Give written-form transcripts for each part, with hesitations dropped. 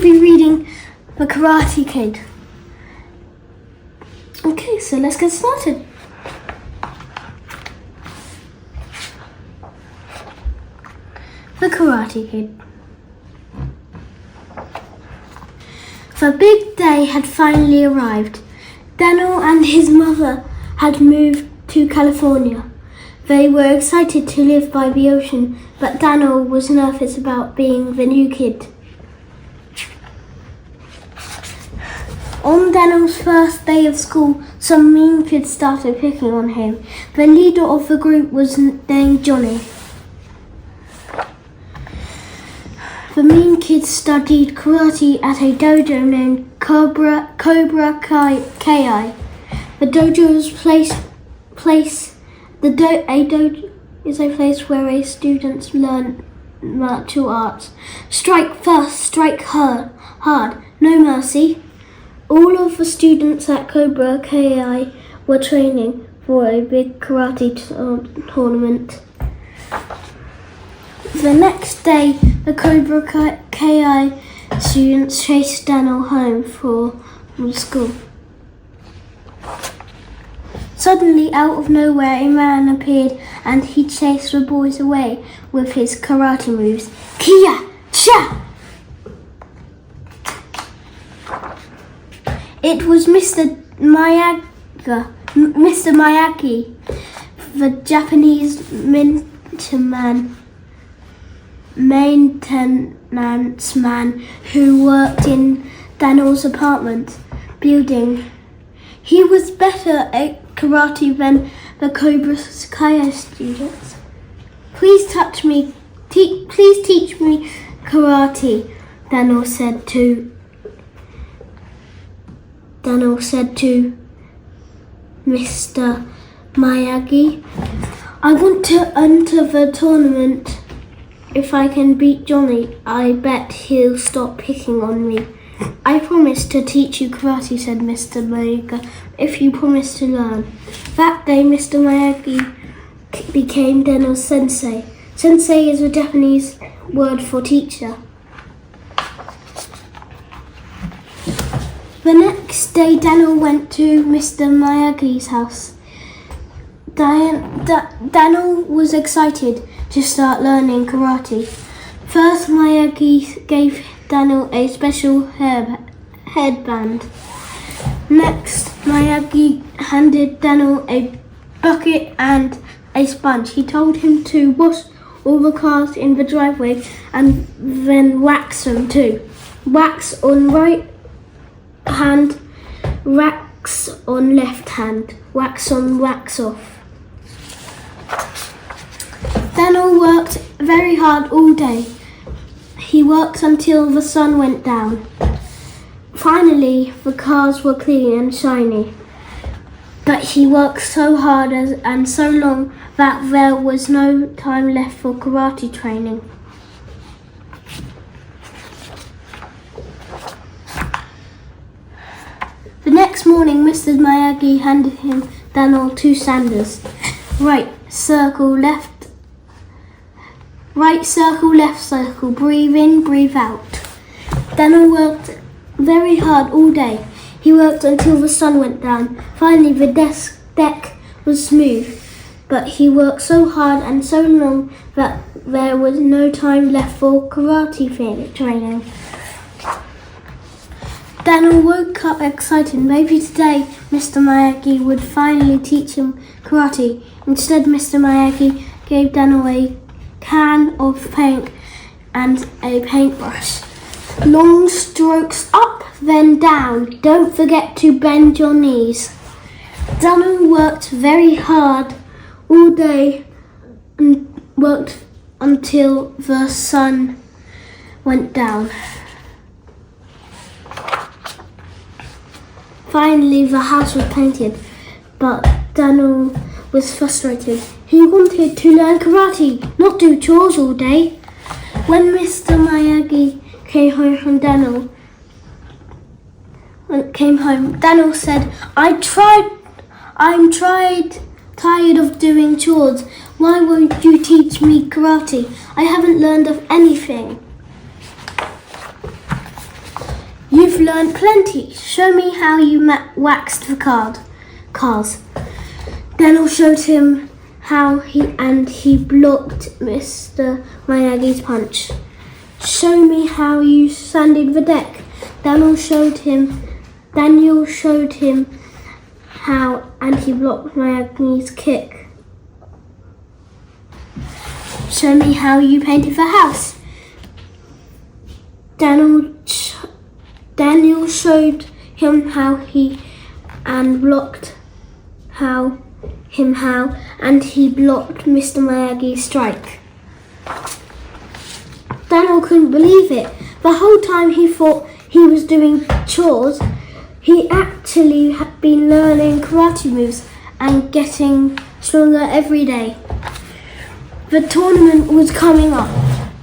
be reading The Karate Kid. Okay, so let's get started. The Karate Kid. The big day had finally arrived. Daniel and his mother had moved to California. They were excited to live by the ocean, but Daniel was nervous about being the new kid. On Daniel's first day of school, some mean kids started picking on him. The leader of the group was named Johnny. The mean kids studied karate at a dojo named Cobra Kai. The dojo is a dojo is a place where students learn martial arts. Strike first, strike hard, no mercy. All of the students at Cobra Kai were training for a big karate tournament. The next day, the Cobra Kai students chased Daniel home from school. Suddenly, out of nowhere, a man appeared and he chased the boys away with his karate moves. Kia! Cha! It was Mr. Miyagi, the Japanese maintenance man who worked in Daniel's apartment building. He was better at karate than the Cobra Kai students. Please teach me karate, Daniel said to Mr. Miyagi. I want to enter the tournament. If I can beat Johnny, I bet he'll stop picking on me. I promise to teach you karate, said Mr. Miyagi, if you promise to learn. That day, Mr. Miyagi became Daniel's sensei. Sensei is a Japanese word for teacher. The next day, Daniel went to Mr. Miyagi's house. Daniel was excited to start learning karate. First, Miyagi gave Daniel a special headband. Next, Miyagi handed Daniel a bucket and a sponge. He told him to wash all the cars in the driveway and then wax them too. Wax on right hand, wax on left hand, wax on, wax off. Daniel worked very hard all day. He worked until the sun went down. Finally, the cars were clean and shiny. But he worked so hard and so long that there was no time left for karate training. The next morning, Mr. Miyagi handed him Daniel 2 sandals. Right circle, left circle, breathe in, breathe out. Daniel worked very hard all day. He worked until the sun went down. Finally, the deck was smooth, but he worked so hard and so long that there was no time left for karate training. Daniel woke up excited. Maybe today Mr. Miyagi would finally teach him karate. Instead, Mr. Miyagi gave Daniel a can of paint and a paintbrush. Long strokes up, then down. Don't forget to bend your knees. Daniel worked very hard all day and worked until the sun went down. Finally, the house was painted, but Daniel was frustrated. He wanted to learn karate, not do chores all day. When Mr. Miyagi came home, Daniel said, I'm tired of doing chores. Why won't you teach me karate? I haven't learned of anything. You've learned plenty. Show me how you waxed the cars. Daniel showed him how he blocked Mr. Miyagi's punch. Show me how you sanded the deck. Daniel showed him how, and he blocked Miyagi's kick. Show me how you painted the house. Daniel showed him how, and he blocked Mr. Miyagi's strike. Daniel couldn't believe it. The whole time he thought he was doing chores, he actually had been learning karate moves and getting stronger every day. The tournament was coming up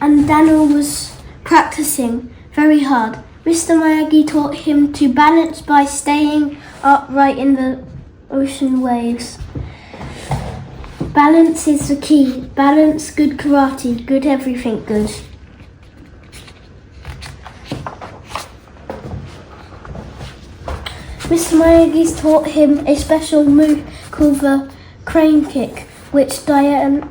and Daniel was practicing very hard. Mr. Miyagi taught him to balance by staying upright in the ocean waves. Balance is the key. Balance, good karate, good everything good. Mr. Miyagi taught him a special move called the crane kick, which Daniel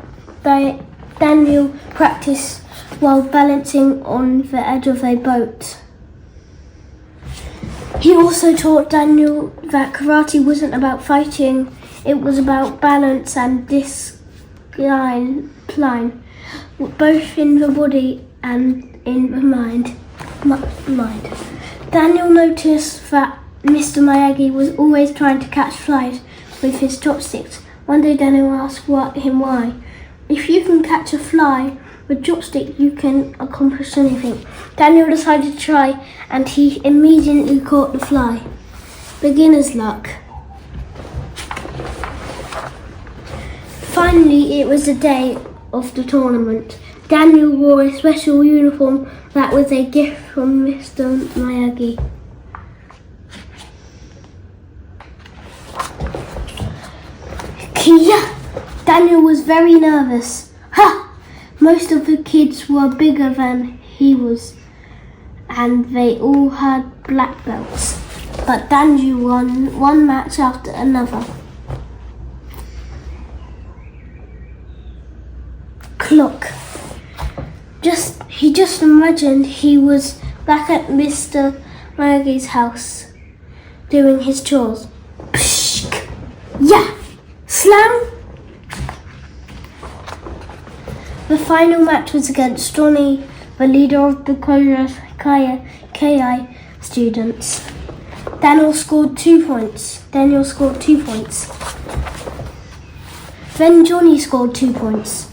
practiced while balancing on the edge of a boat. He also taught Daniel that karate wasn't about fighting, it was about balance and discipline, both in the body and in the mind. Daniel noticed that Mr. Miyagi was always trying to catch flies with his chopsticks. One day Daniel asked him why. If you can catch a fly with chopstick, you can accomplish anything. Daniel decided to try and he immediately caught the fly. Beginner's luck. Finally, it was the day of the tournament. Daniel wore a special uniform that was a gift from Mr. Miyagi. Kia! Daniel was very nervous. Ha! Most of the kids were bigger than he was, and they all had black belts. But Daniel won one match after another. Clock. He just imagined he was back at Mr. Miyagi's house, doing his chores. Pshk! Yeah! Slam! The final match was against Johnny, the leader of the KI students. Daniel scored 2 points. Then Johnny scored 2 points.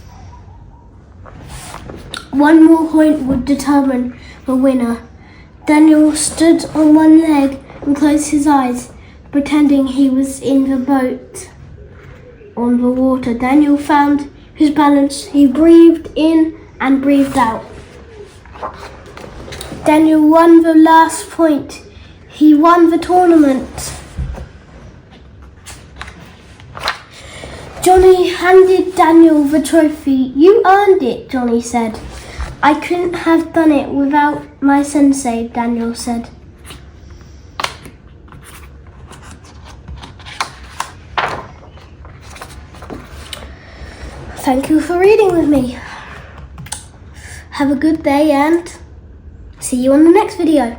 One more point would determine the winner. Daniel stood on one leg and closed his eyes, pretending he was in the boat on the water. Daniel found his balance. He breathed in and breathed out. Daniel won the last point. He won the tournament. Johnny handed Daniel the trophy. You earned it, Johnny said. I couldn't have done it without my sensei, Daniel said. Thank you for reading with me. Have a good day and see you on the next video.